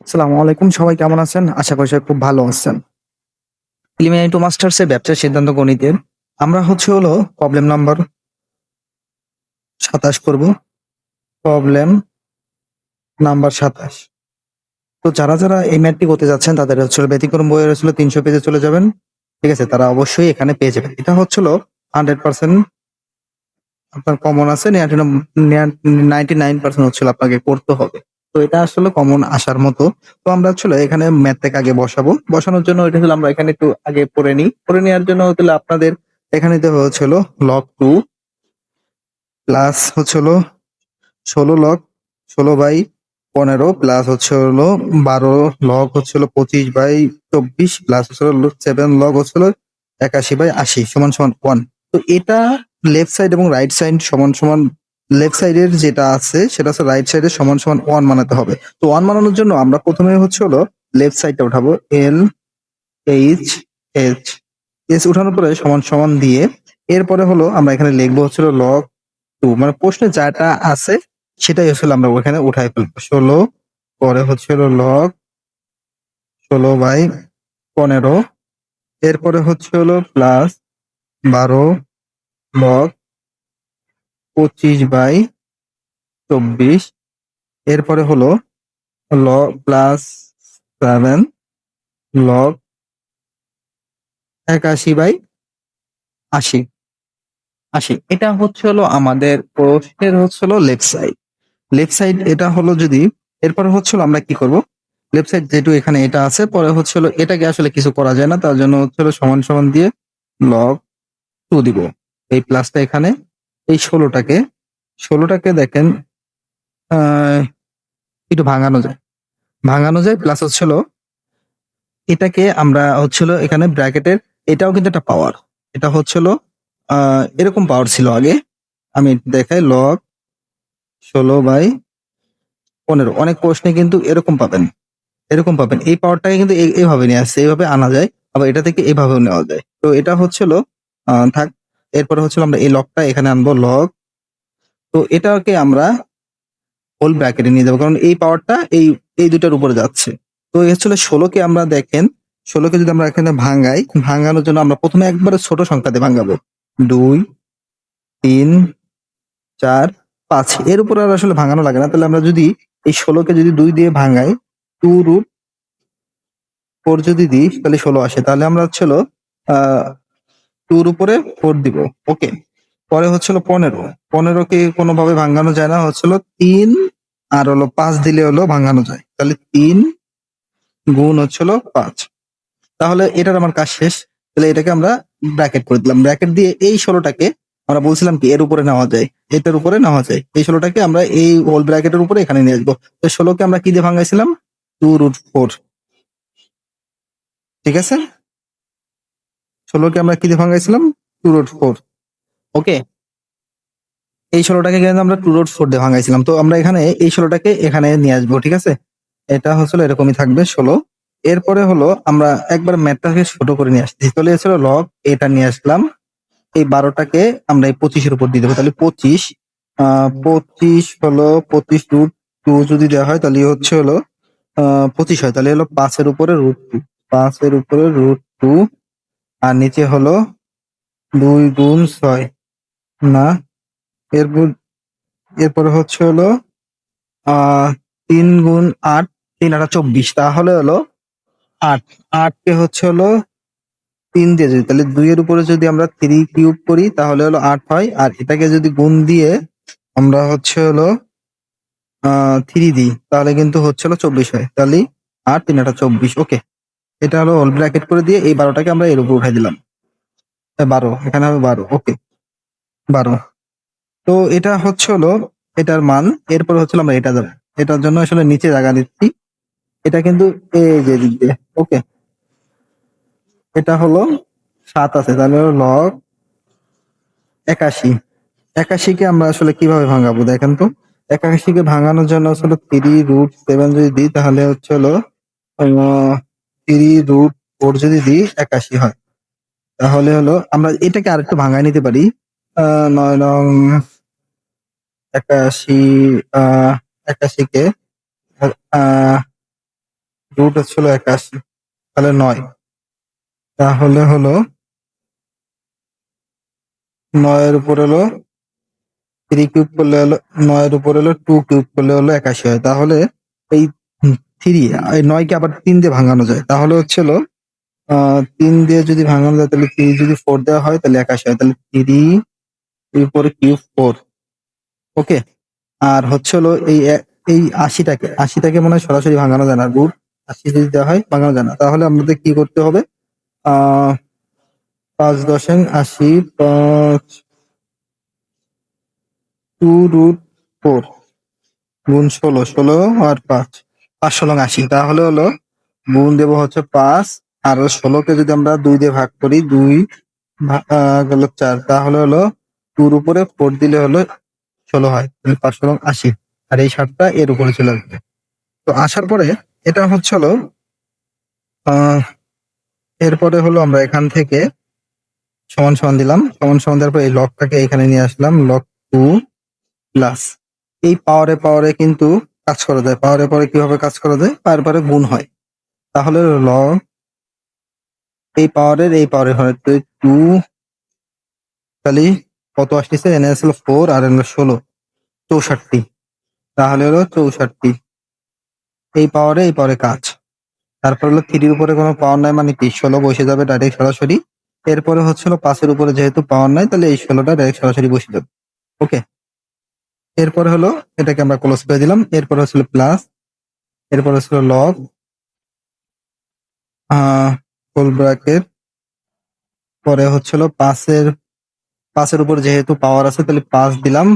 আসসালামু আলাইকুম। সবাই কেমন আছেন? আশা করি সবাই খুব ভালো আছেন। প্রিলিমিনারি টু মাস্টার্স এর ব্যবসায় সিদ্ধান্ত গণিতের আমরা হলো প্রবলেম নাম্বার ২৭ করব। Problem number ২৭। তো যারা এই ম্যাথটি করতে যাচ্ছেন তাদের ব্যতিক্রম বইয়ের ৩০০ পেজে চলে যাবেন। ঠিক আছে? তারা অবশ্যই এখানে পেয়ে যাবেন। এটা 100% আপনার কমন আছে। 99% আপনাকে করতে হবে। তো এটা আসলে কমন আসার মতো। তো আমরা এখানে ম্যাথটাকে আগে বসাবো। বসানোর জন্য এটা আমরা এখানে একটু আগে পড়ে নিই। পড়ে নেওয়ার জন্য আপনাদের এখানে দেওয়া log 2 plus 16 log 16/15 plus 12 log 25/24 plus 7 log 81/80 সমান 1। তো এটা লেফট সাইড এবং রাইট সাইড সমান লেফট সাইডের যেটা আছে সেটা রাইট সাইডের সমান 1 বানাতে হবে। তো 1 বানানোর জন্য আমরা প্রথমে লেফট সাইডটা উঠাবো এল এইচ এইচ এস উঠানোর পরে সমান দিয়ে এরপরে আমরা এখানে লিখবো log 2 মানে প্রশ্নে যেটা আছে সেটাই আমরা ওখানে উঠাই ফেলবো। 16 পরে log 16/15 এরপরে প্লাস 12 log 25/24 এরপরে log প্লাস 7 log 81/80 এটা আমাদের প্রশ্নের লেফট সাইড। লেফট সাইড এটা যদি এরপরে আমরা কি করব, লেফট সাইড যেটু এখানে এটা আছে পরে এটাকে আসলে কিছু করা যায় না, তার জন্য সমান দিয়ে log 2 দিব। এই প্লাসটা এখানে এই 16টাকে দেখেন একটু ভাঙানো যায় প্লাস এটাকে আমরা এখানে ব্র্যাকেটের এটাও কিন্তু একটা পাওয়ার। এটা এরকম পাওয়ার ছিল আগে, আমি দেখাই log 16/15। অনেক প্রশ্নে কিন্তু এরকম পাবেন এই পাওয়ারটাকে কিন্তু এইভাবে নিয়ে আসছে, এইভাবে আনা যায়, আবার এটা থেকে এইভাবেও নেওয়া যায়। তো এটা থাক। এরপরে আমরা এই লগটা এখানে আনবো log। তো এটাকে আমরা হোল ব্র্যাকেটে নিয়ে যাবো, কারণ এই পাওয়ারটা এই দুটার উপরে যাচ্ছে। তো এই 16কে আমরা দেখেন 16কে যদি আমরা এখানে ভাঙানোর জন্য আমরা প্রথমে একবারে ছোট সংখ্যা দিয়ে ভাঙাবো 2 3 4 5। এর উপরে আর আসলে ভাঙানো লাগে না। তাহলে আমরা যদি এই 16কে যদি 2 দিয়ে ভাঙাই 2√4 যদি দিই তাহলে 16 আসে। তাহলে আমরা 2 এর উপরে 4 দিব। ওকে, পরে 15কে কোনোভাবে ভাঙানো যায় না, 3 আর 5 দিলে ভাঙানো যায়। তাহলে 3 গুণ 5। তাহলে এটার আমার কাজ শেষ। তাহলে এটাকে আমরা ব্র্যাকেট করে দিলাম। ব্র্যাকেট দিয়ে এই 16টাকে আমরা বলছিলাম কি এর উপরে নেওয়া যায়, এটার উপরে নেওয়া যায়। এই 16টাকে আমরা এই হোল ব্র্যাকেটের উপরে এখানে নিয়ে আসবো। তো 16কে আমরা কি দিয়ে ভাঙাইছিলাম 2√4। ঠিক আছে, 16কে আমরা কি দিয়ে ভাঙাইছিলাম 2√4। ওকে, এই 16টাকে কিন্তু আমরা 2√4 দিয়ে ভাঙাইছিলাম। তো আমরা এখানে এই 16টাকে এখানে নিয়ে আসবো। ঠিক আছে, এটা এরকমই থাকবে 16। এরপরে আমরা একবার ম্যাথটাকে ছোট করে নিয়ে আসছি। চলে log এটা নিয়ে আসলাম। এই 12টাকে আমরা এই 25-এর উপর দিয়ে দেবো। তাহলে 25 25√2 যদি দেওয়া হয় তাহলে 25 হয়। তাহলে 5-এর উপরে √2, 5-এর উপরে √2 আর নিচে 2 গুণ 6 না, এরপরে 3 গুণ 8, 3 আর 24, তাহলে 8। 8কে 3 দিয়ে যদি তাহলে 2 এর উপরে যদি আমরা 3 কিউব করি তাহলে 8 হয়। আর এটাকে যদি গুণ দিয়ে আমরা 3 দিই তাহলে কিন্তু 24 হয়। তাহলে 8 3 8 24। ওকে, এটা হোল ব্র্যাকেট করে দিয়ে এই 12টাকে আমরা এর উপর উঠাই দিলাম। 12 এখানে হবে 12। ওকে, 12। তো এটা এটার মান। এরপরে আমরা এটা দেবো। এটার জন্য আসলে নিচে জায়গা দিচ্ছি, এটা কিন্তু এই যে দিক দিয়ে। ওকে, এটা 7 আছে, তাহলে log 81। 81কে আমরা আসলে কিভাবে ভাঙাবো দেখেন তো। 81কে ভাঙানোর জন্য 3√7 যদি দিই তাহলে 3√4 যদি দিই 81 হয়। তাহলে আমরা এটাকে আরেকটু ভাঙায় নিতে পারি। 9 নং 81, 81কে রুট হচ্ছিল 81, তাহলে 9, তাহলে হলো 9 এর উপর হলো 3 কিউব করলে হলো 9 এর উপর হলো 2 কিউব করলে হলো 81 হয়। তাহলে এই 3 এই 9 কে আবার 3 দিয়ে ভাঙানো যায়, তাহলে হচ্ছিল 3 দিয়ে যদি ভাঙানো যায় তাহলে 3 যদি 4 দেওয়া হয় তাহলে 81 হয়, তাহলে 3 এর উপরে কিউব 4। ওকে, আর হচ্ছে হলো এই 80টাকে মনে হয় সরাসরি ভাঙানো যায় না, রুট 80 যদি দেওয়া হয় ভাঙানো যায় না, তাহলে আমাদের কি করতে হবে, 5.80 2√4 গুণ 16 আর 5 5 16 80, তাহলে হলো গুণ দেবো হচ্ছে 5, আর 16কে যদি আমরা 2 দিয়ে ভাগ করি, 2 গেল 4, তাহলে হলো 2-র উপরে 4 দিলে হলো 16 হয়, 5 16 80, আর এই 7টা এর উপরে চলে আসবে। তো আসার পরে এটা হচ্ছে হলো এরপরে হলো আমরা এখান থেকে সমান সমান দিলাম, সমান সমান দেওয়ার পর এই লকটাকে এখানে নিয়ে আসলাম, লক 2 প্লাস এই পাওয়ারে কিন্তু কাজ করা যায়, পাওয়ারে কিভাবে কাজ করা যায়, পাওয়ারে গুণ হয়, তাহলে লগ এই পাওয়ারে হয় 2, তাহলে কত আসতেছে, এনে আসলে 4 আর এনে 16, 64, তাহলে হলো 64 এই পাওয়ারে কাজ। তারপর হলো 3-র উপরে কোনো পাওয়ার নাই, মানে কি 16 বসে যাবে ডাইরেক্ট সরাসরি। এরপরে হচ্ছিল 5-এর উপরে যেহেতু পাওয়ার নাই, তাহলে এই 16টা ডাইরেক্ট সরাসরি বসে যাবে। ওকে, এরপরে হলো এটাকে আমরা ক্লোজ করে দিলাম, এরপরে হচ্ছিল প্লাস, এরপরে হচ্ছিল লগ ফুল ব্র্যাকেট, পরে হচ্ছিল 5-এর উপর যেহেতু পাওয়ার আছে তাহলে 5 দিলাম,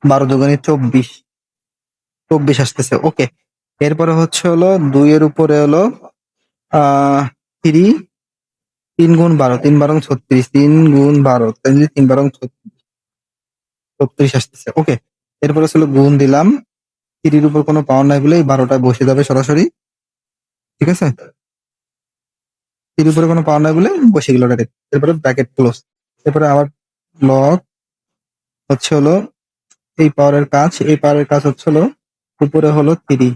12 দুগুণে 24 আসতেছে। ওকে, এরপরে হচ্ছে হলো 2-এর উপরে হলো 3, 3 গুণ 12, 3 12 36, 3 গুণ 12, তাহলে 3 12 36 আসতেছে। ওকে, এরপরে ছিল গুণ দিলাম, 3-র উপর কোনো পাওয়ার নাই বলে এই 12টায় বসে যাবে সরাসরি, ঠিক আছে, 3-র উপরে কোনো পাওয়ার নাই বলে বসে গেল ডাইরেক্ট। এরপরে ব্র্যাকেট ক্লোজ, এরপরে আবার লগ হচ্ছে হলো এই পাওয়ারের কাজ হচ্ছে হলো উপরে হলো 3,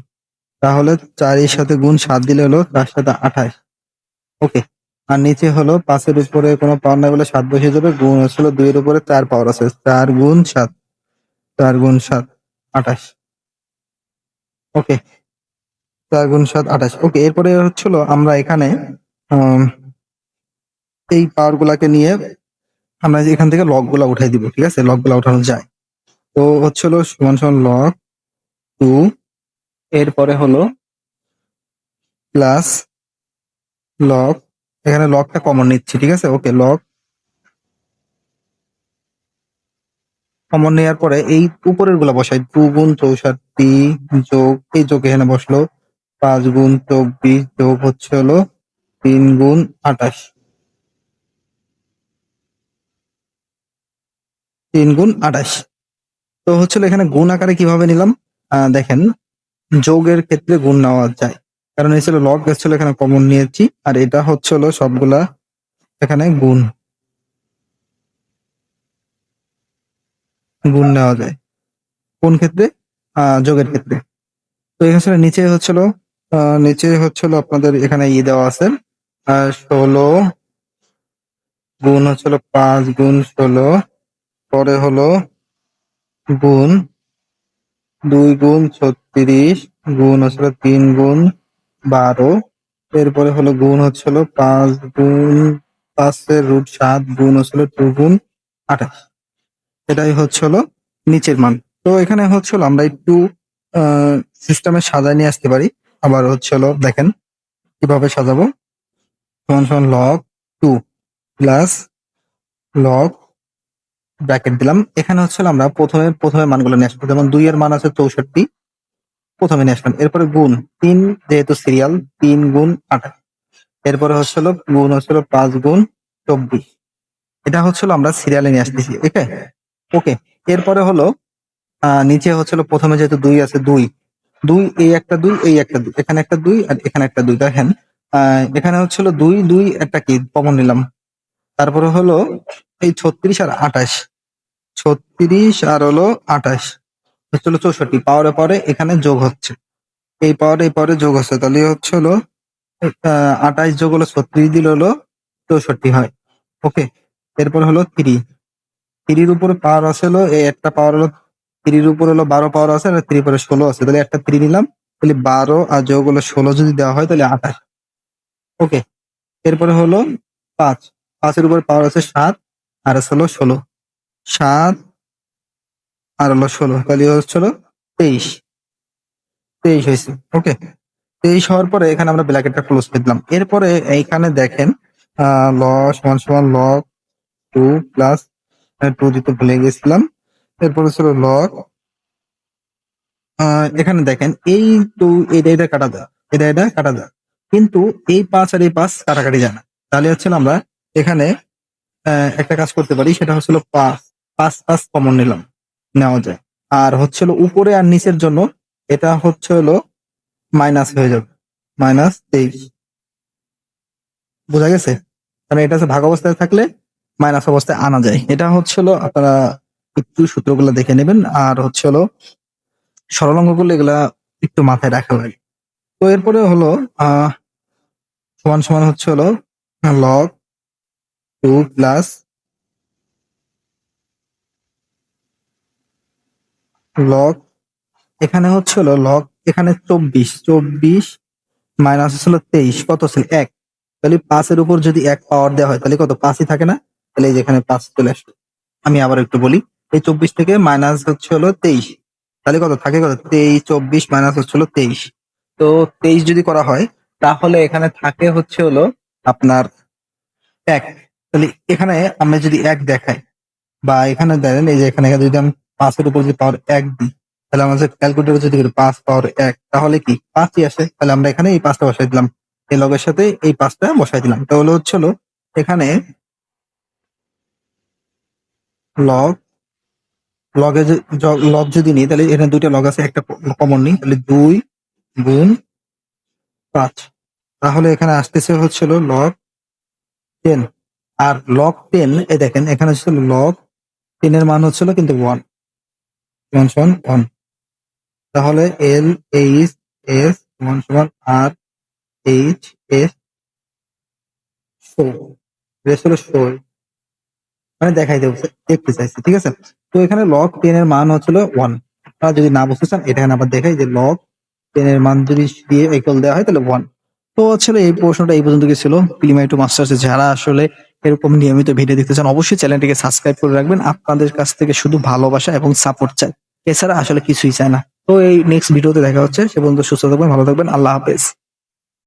তাহলে 4-এর সাথে গুণ 7 দিলে হলো 4 7 28। ওকে, আর নিচে হলো 5-এর উপরে কোনো পাওয়ার নাই বলে 7 বসে যাবে, গুণ হচ্ছিল 2-এর উপরে 4 পাওয়ার আছে, 4 গুণ 7, 4 গুণ 7 28। ওকে, 4 গুণ 7 28। ওকে, এরপরে হচ্ছিল আমরা এখানে এই পাওয়ার গুলাকে নিয়ে আমরা এখান থেকে লগ গুলা উঠাই দিব, ঠিক আছে, লগ গুলা উঠানো যায়। তো হচ্ছিল সমান সমান লগ 2, এরপরে হলো প্লাস লগ, এখানে লগটা কমন নিচ্ছি, ঠিক আছে। ওকে, লগ কমন নেওয়ার পরে এই উপরের গুলা বসাই, 2 গুণ 64 যোগ এই যোগ এখানে বসলো, 5 গুণ 24 যোগ হচ্ছে হলো 3 গুণ 28, 3 গুণ 28। তো হচ্ছিল এখানে গুণ আকারে কিভাবে নিলাম, দেখেন যোগের ক্ষেত্রে গুণ নেওয়া যায়, কারণ এই ছিল লগ এসেছিল এখানে কমন নিয়েছি, আর এটা হচ্ছিল সবগুলা এখানে গুণ নেওয়া যায় কোন ক্ষেত্রে, যোগের ক্ষেত্রে। তো এখানে নিচে হচ্ছিল আপনাদের এখানে দেওয়া আছে 16 গুণ হচ্ছিল 5 গুণ 16, পরে হলো গুণ 2 গুণ 36 গুণ হচ্ছিল 3 গুণ 12, এরপরে হলো গুণ হচ্ছিল 5 গুণ 5-এর রুট 7 গুণ হচ্ছিল 2 গুণ 28, এটাই হচ্ছিল নিচের মান। তো এখানে হচ্ছিল আমরা একটু সিস্টেমে সাজায় নিয়ে আসতে পারি, আবার হচ্ছিল দেখেন কিভাবে সাজাবো, সমান সমান লগ 2 প্লাস লগ ব্র্যাকেট দিলাম, এখানে হচ্ছিল আমরা প্রথমে মানগুলো নিয়ে আসবো, যেমন 2 এর মান আছে 64, প্রথমে নিয়ে আসলাম, এরপরে গুণ 3 যেহেতু সিরিয়াল 3 গুণ 28, এরপরে হচ্ছিল গুণ হচ্ছিল 5 গুণ 24, এটা হচ্ছিল আমরা সিরিয়ালে নিয়ে আসতেছি। ওকে, ওকে, এরপরে হলো নিচে হচ্ছিল প্রথমে যেহেতু 2 আছে, 2 এই একটা 2 এই একটা 2, এখানে একটা 2 আর এখানে একটা 2, দেখেন এখানে হচ্ছিল 2 2 একটা কি কমন নিলাম, তারপরে হলো এই 36 আর 28, 36 আর হলো 28 হচ্ছিল 64, পাওয়ারে পরে এখানে যোগ হচ্ছে, এই পাওয়ারে যোগ আছে, তাহলে হচ্ছে হলো 28 যোগ হলো 36 দিলে হলো 64 হয়। ওকে, এরপর হলো 3 উপরে পাওয়ার আছে হলো এই একটা পাওয়ার হলো 3 উপর হলো 12 পাওয়ার আছে, আর 3 পরে 16 আছে, তাহলে একটা 3 নিলাম, তাহলে 12 আর যোগ হলো 16 যদি দেওয়া হয় তাহলে 28। ওকে, এরপরে হলো 5, 5 উপরে পাওয়ার আছে 7 আর আছে হলো 16, 7 আর হলো 16, তাহলে হচ্ছে হলো 23 হয়েছে। ওকে, 23 হওয়ার পরে এখানে আমরা ব্র্যাকেটটা ক্লোজ করে দিলাম। এরপরে এইখানে দেখেন ল সমান সমান লগ 2 প্লাস 2 দিতে ভুলে গেছিলাম। এরপরে ছিল লগ, এখানে দেখেন এই 2 এটা কাটা যায়, এটা কাটা যায়, কিন্তু এই 5 আর এই 5 কাটাকাটি যায় না। তাহলে হচ্ছে আমরা এখানে একটা কাজ করতে পারি, সেটা হচ্ছিল 5 5 5 কমন নিলাম, নেওয়া যায়। আর হচ্ছিল উপরে আর নিচের জন্য এটা হচ্ছে হলো মাইনাস হয়ে যাবে, -23। বোঝা গেছে? কারণ এটা হচ্ছে ভাগ অবস্থায় থাকলে মাইনাস অবস্থায় আনা যায়। এটা হচ্ছে হলো আপনারা একটু সূত্রগুলো দেখে নেবেন, আর হচ্ছে হলো সরল অঙ্কগুলো এগুলা একটু মাথায় রাখা লাগে। তো এরপরে হলো সমান সমান হচ্ছে হলো লগ 2 প্লাস লগ, এখানে হচ্ছে হলো লগ, এখানে 24 মাইনাস হচ্ছিল 23, কত ছিল 1, তাহলে 5 এর উপর যদি 1 পাওয়ার দেওয়া হয় তাহলে কত 5ই থাকে না, তাহলে এই যে এখানে 5 চলে আসবে। আমি আবার একটু বলি, এই 24 থেকে মাইনাস হচ্ছে হলো 23, তাহলে কত থাকে, কত 23, 24 মাইনাস হচ্ছে হলো 23। তো 23 যদি করা হয় তাহলে এখানে থাকে হচ্ছে হলো আপনার 1, তাহলে এখানে আমরা যদি 1 দেখাই, বা এখানে দেখেন এই যে এখানে যদি আমি 5 এর উপর যদি পাওয়ার 1 দিই, তাহলে আমাদের ক্যালকুলেটর যদি করি 5 পাওয়ার 1, তাহলে কি 5ই আসে। তাহলে আমরা এখানে এই 5টা বসাই দিলাম, এই লগের সাথে এই 5টা বসাই দিলাম, তাহলে হচ্ছে হলো এখানে লগ, লগ যদি নিই তাহলে এখানে দুইটা লগ আছে, একটা কমন নিই, তাহলে 2 গুণ 5, তাহলে এখানে আসতেছে হচ্ছিল লগ 10। আর লগ 10 এই দেখেন এখানে হচ্ছিল লগ 10 এর মান হচ্ছিল কিন্তু 1, 1, তাহলে এল এইচ এস সমান সমান আর এইচ এস শো, মানে দেখাই দেখতে চাইছি, ঠিক আছে। তো এখানে লগ 10 এর মান হচ্ছিল 1, আপনারা যদি না বুঝতে চান এটা এখানে আবার দেখাই যে লগ 10 এর মান যদি দিয়ে ইকুয়াল দেওয়া হয় তাহলে 1। তো আসলে এই প্রশ্নটা এই পর্যন্ত ছিল। প্রিলিমারি টু মাস্টার্স যারা আসলে এরকম নিয়মিত ভিডিও দেখতে চান অবশ্যই চ্যানেলটিকে সাবস্ক্রাইব করে রাখবেন। আপনাদের কাছ থেকে শুধু ভালোবাসা এবং সাপোর্ট চাই, এছাড়া আসলে কিছুই চায় না। তো এই নেক্সট ভিডিওতে দেখা হচ্ছে, সে পর্যন্ত সুস্থ থাকবেন, ভালো থাকবেন, আল্লাহ হাফেজ।